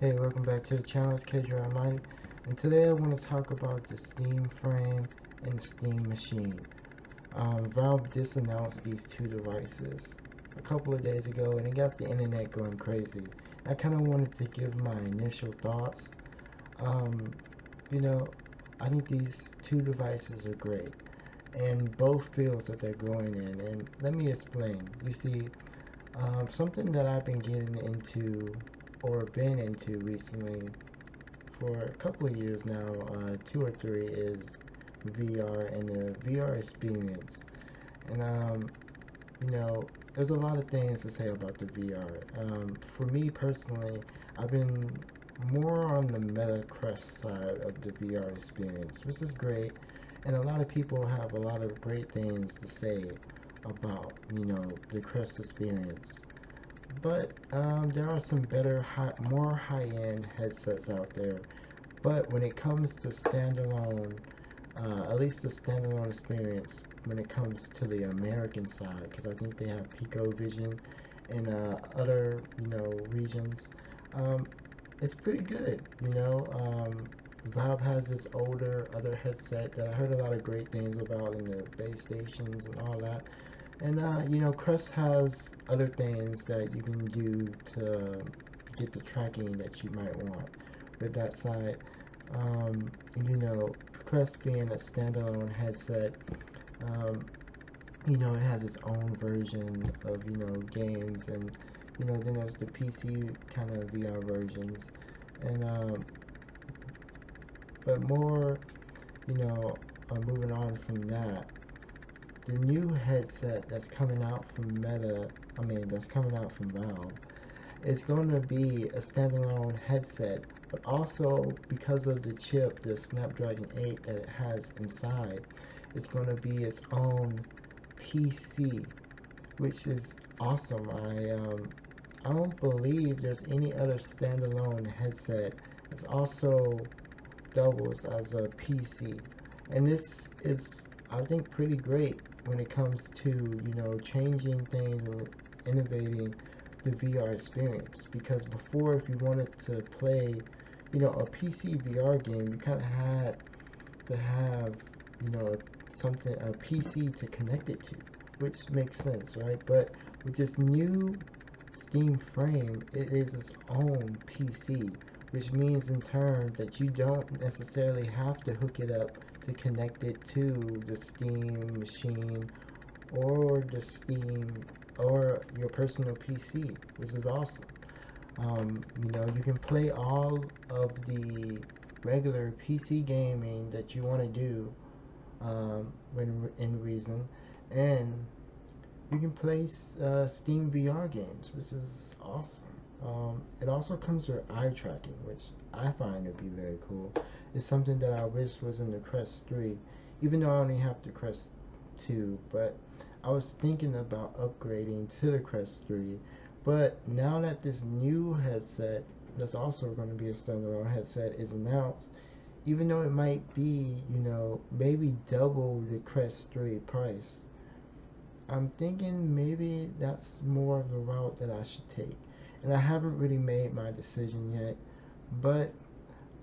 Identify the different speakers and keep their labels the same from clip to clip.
Speaker 1: Hey, welcome back to the channel. It's K-dre, and today I want to talk about the Steam frame and the Steam machine. Valve just announced these two devices a couple of days ago, and it got the internet going crazy. I kind of wanted to give my initial thoughts. Um, you know, I think these two devices are great, and both fields that they're going in. And let me explain. You see, something that I've been getting into or been into recently for a couple of years now, two or three, is VR and the VR experience. And there's a lot of things to say about the VR. For me personally, I've been more on the Meta Quest side of the VR experience, which is great, and a lot of people have a lot of great things to say about the Quest experience. But there are some better, more high-end headsets out there. But when it comes to standalone, at least the standalone experience, when it comes to the American side, because I think they have Pico Vision in other, regions, um, it's pretty good. Valve has its older other headset that I heard a lot of great things about in the base stations and all that. And Crest has other things that you can do to get the tracking that you might want with that side. Um, you know, Crest being a standalone headset, um, it has its own version of games, and then there's the PC kind of VR versions, and but more, you know, moving on from that, the new headset that's coming out from that's coming out from Valve, it's going to be a standalone headset, but also because of the chip, the Snapdragon 8 that it has inside, it's going to be its own PC, which is awesome. I don't believe there's any other standalone headset that's also doubles as a PC, and this is, I think, pretty great when it comes to changing things and innovating the VR experience. Because before, if you wanted to play a PC VR game, you kind of had to have something, a PC to connect it to, which makes sense, right? But with this new Steam frame, it is its own PC, which means in turn that you don't necessarily have to hook it up to connect it to the Steam machine or the Steam or your personal PC, which is awesome. You can play all of the regular PC gaming that you want to do when in reason, and you can play Steam VR games, which is awesome. It also comes with eye tracking, which I find to be very cool. It's something that I wish was in the Quest 3, even though I only have the Quest 2. But I was thinking about upgrading to the Quest 3. But now that this new headset, that's also going to be a standalone headset, is announced, even though it might be, maybe double the Quest 3 price, I'm thinking maybe that's more of the route that I should take. And I haven't really made my decision yet, but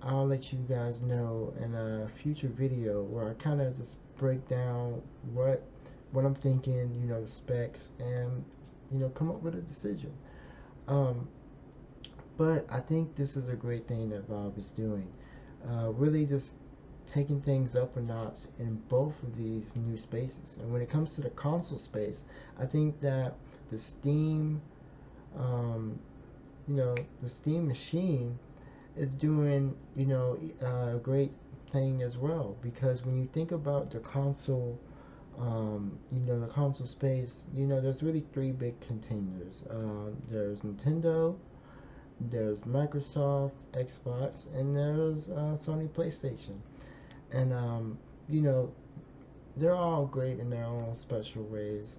Speaker 1: I'll let you guys know in a future video where I kind of just break down what I'm thinking, the specs, and come up with a decision. Um, but I think this is a great thing that Valve is doing. Really just taking things up a notch in both of these new spaces. And when it comes to the console space, I think that the Steam, um, the Steam machine is doing, a great thing as well. Because when you think about the console, the console space, there's really three big containers. There's Nintendo, there's Microsoft, Xbox, and there's Sony PlayStation. And you know they're all great in their own special ways.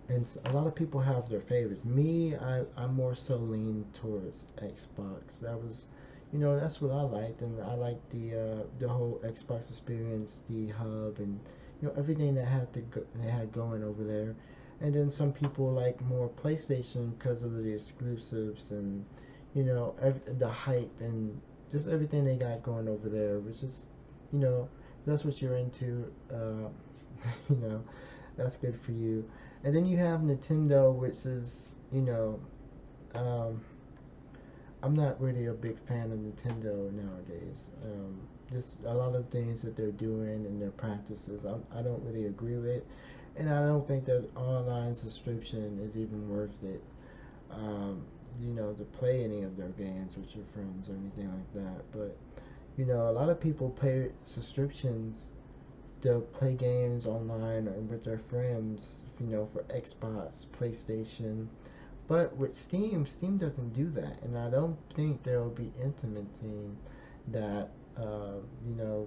Speaker 1: And a lot of people have their favorites. Me, I more so lean towards Xbox. That's what I liked, and I liked the whole Xbox experience, the hub, and everything they had going over there. And then some people like more PlayStation because of the exclusives and the hype and just everything they got going over there, which is, you know, that's what you're into. You know, that's good for you. And then you have Nintendo, which is, um, I'm not really a big fan of Nintendo nowadays. Just a lot of things that they're doing and their practices, I don't really agree with, and I don't think that online subscription is even worth it. Um, to play any of their games with your friends or anything like that. But a lot of people pay subscriptions to play games online or with their friends. For Xbox, PlayStation, but with Steam doesn't do that, and I don't think they'll be implementing that.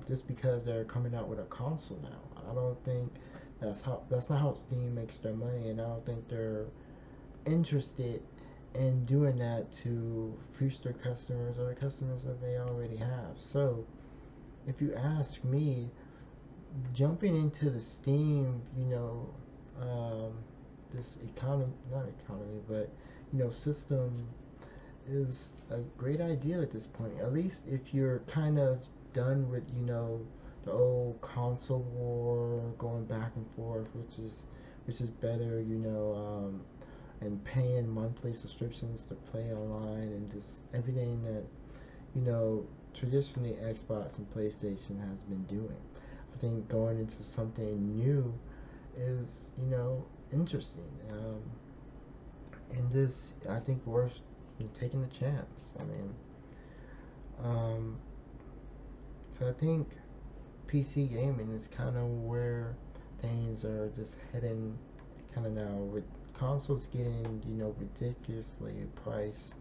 Speaker 1: Just because they're coming out with a console now, I don't think that's not how Steam makes their money, and I don't think they're interested in doing that to future customers or the customers that they already have. So, if you ask me, jumping into the Steam, um, this economy, not economy, but system is a great idea at this point. At least if you're kind of done with, the old console war going back and forth, which is better, and paying monthly subscriptions to play online and just everything that, you know, traditionally Xbox and PlayStation has been doing. I think going into something new is, interesting. And this, I think, worth taking a chance. I mean, um, 'cause I think PC gaming is kind of where things are just heading kind of now with consoles getting, ridiculously priced.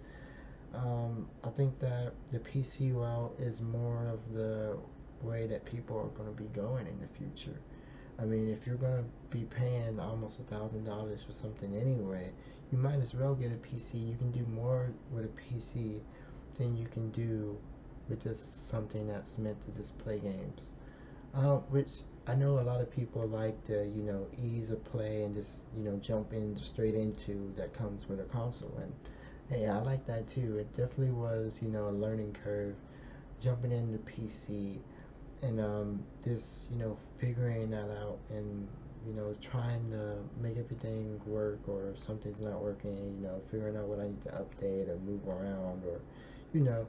Speaker 1: I think that the PC route is more of the way that people are going to be going in the future. I mean, if you're going to be paying almost $1,000 for something anyway, you might as well get a PC. You can do more with a PC than you can do with just something that's meant to just play games. Which I know a lot of people like the, ease of play and just, jump in straight into that comes with a console. And hey, I like that too. It definitely was, a learning curve jumping into PC and just, figuring that out and, trying to make everything work, or if something's not working, figuring out what I need to update or move around, or, you know,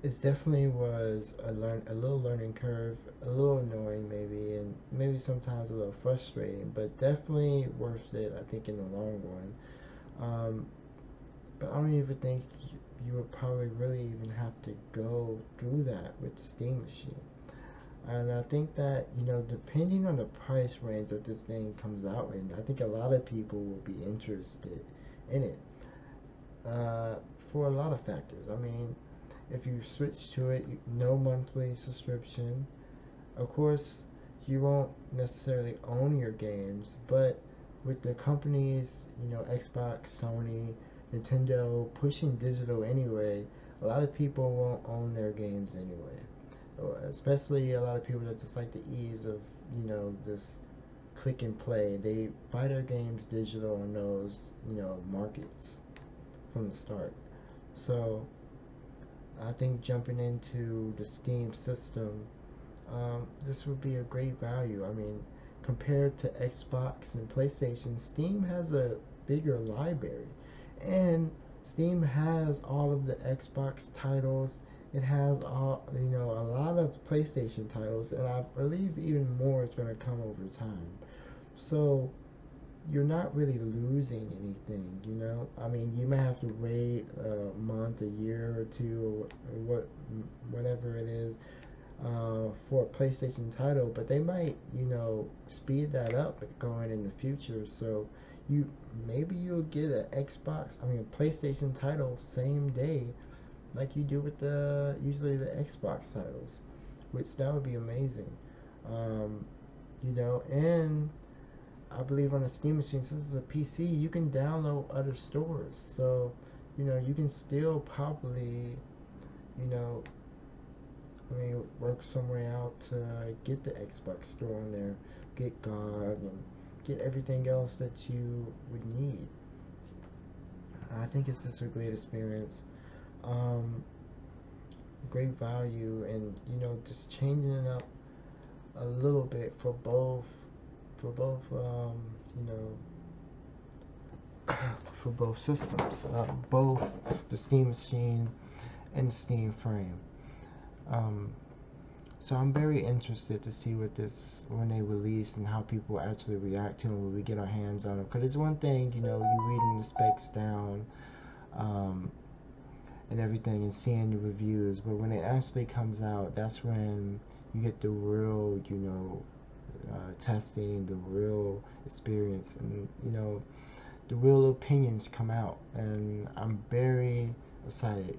Speaker 1: it definitely was a little learning curve, a little annoying maybe, and maybe sometimes a little frustrating, but definitely worth it. I think in the long run. But I don't even think you would probably really even have to go through that with the Steam machine. And I think that, depending on the price range that this thing comes out in, I think a lot of people will be interested in it, uh, for a lot of factors. I mean, if you switch to it, no monthly subscription. Of course, you won't necessarily own your games, but with the companies, Xbox, Sony, Nintendo pushing digital anyway, a lot of people won't own their games anyway. Especially a lot of people that just like the ease of, this click and play. They buy their games digital on those, markets from the start. So I think jumping into the Steam system, this would be a great value. I mean, compared to Xbox and PlayStation, Steam has a bigger library, and Steam has all of the Xbox titles. It has a lot of PlayStation titles, and I believe even more is going to come over time. So you're not really losing anything, I mean, you may have to wait a month, a year or two, or whatever it is, for a PlayStation title, but they might, speed that up going in the future. So you maybe you'll get an Xbox, I mean, a PlayStation title same day, like you do with the usually the Xbox titles, which that would be amazing. Um, and I believe on a Steam machine, since it's a PC, you can download other stores. So, you can still probably, you know, I mean, work somewhere out to get the Xbox store on there, get GOG, and get everything else that you would need. I think it's just a great experience. um, great value, and just changing it up a little bit for both you know for both systems, both the Steam Machine and the Steam Frame. Um, so I'm very interested to see when they release and how people actually react to them when we get our hands on them. Because it's one thing, you reading the specs down, um, and everything and seeing the reviews, but when it actually comes out, that's when you get the real, testing, the real experience, and the real opinions come out, and I'm very excited.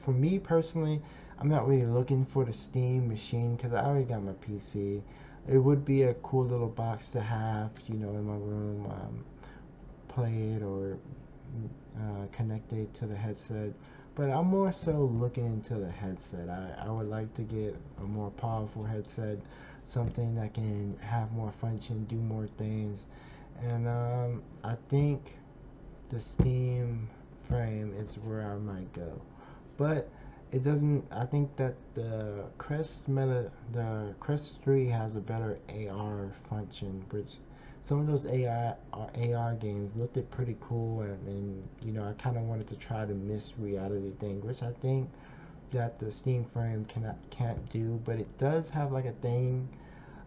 Speaker 1: For me personally, I'm not really looking for the Steam machine because I already got my PC. It would be a cool little box to have, in my room, play it or connect it to the headset. But I'm more so looking into the headset. I would like to get a more powerful headset, something that can have more function, do more things, and I think the Steam Frame is where I might go. But it doesn't. I think that the the Quest 3 has a better AR function, which some of those AR games looked it pretty cool, and I kind of wanted to try the mixed reality thing, which I think that the Steam Frame can't do, but it does have like a thing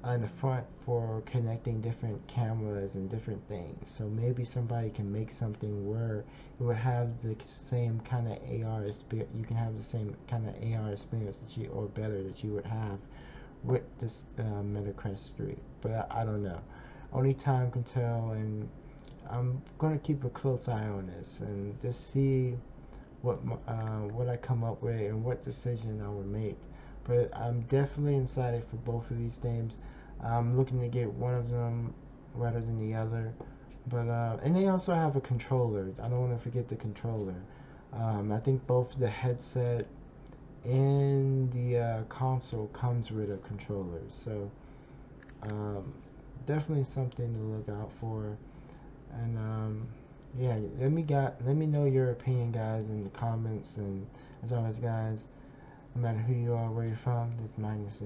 Speaker 1: in the front for connecting different cameras and different things. So maybe somebody can make something where it would have the same kind of AR experience. You can have the same kind of AR experience or better that you would have with this Meta Quest 3. But I don't know. Only time can tell, and I'm gonna keep a close eye on this and just see what I come up with and what decision I would make. But I'm definitely excited for both of these games. I'm looking to get one of them rather than the other. But and they also have a controller. I don't want to forget the controller. I think both the headset and the console comes with a controller. So um, definitely something to look out for. And yeah, let me know your opinion, guys, in the comments. And as always, guys, no matter who you are, where you're from, it's Magnus.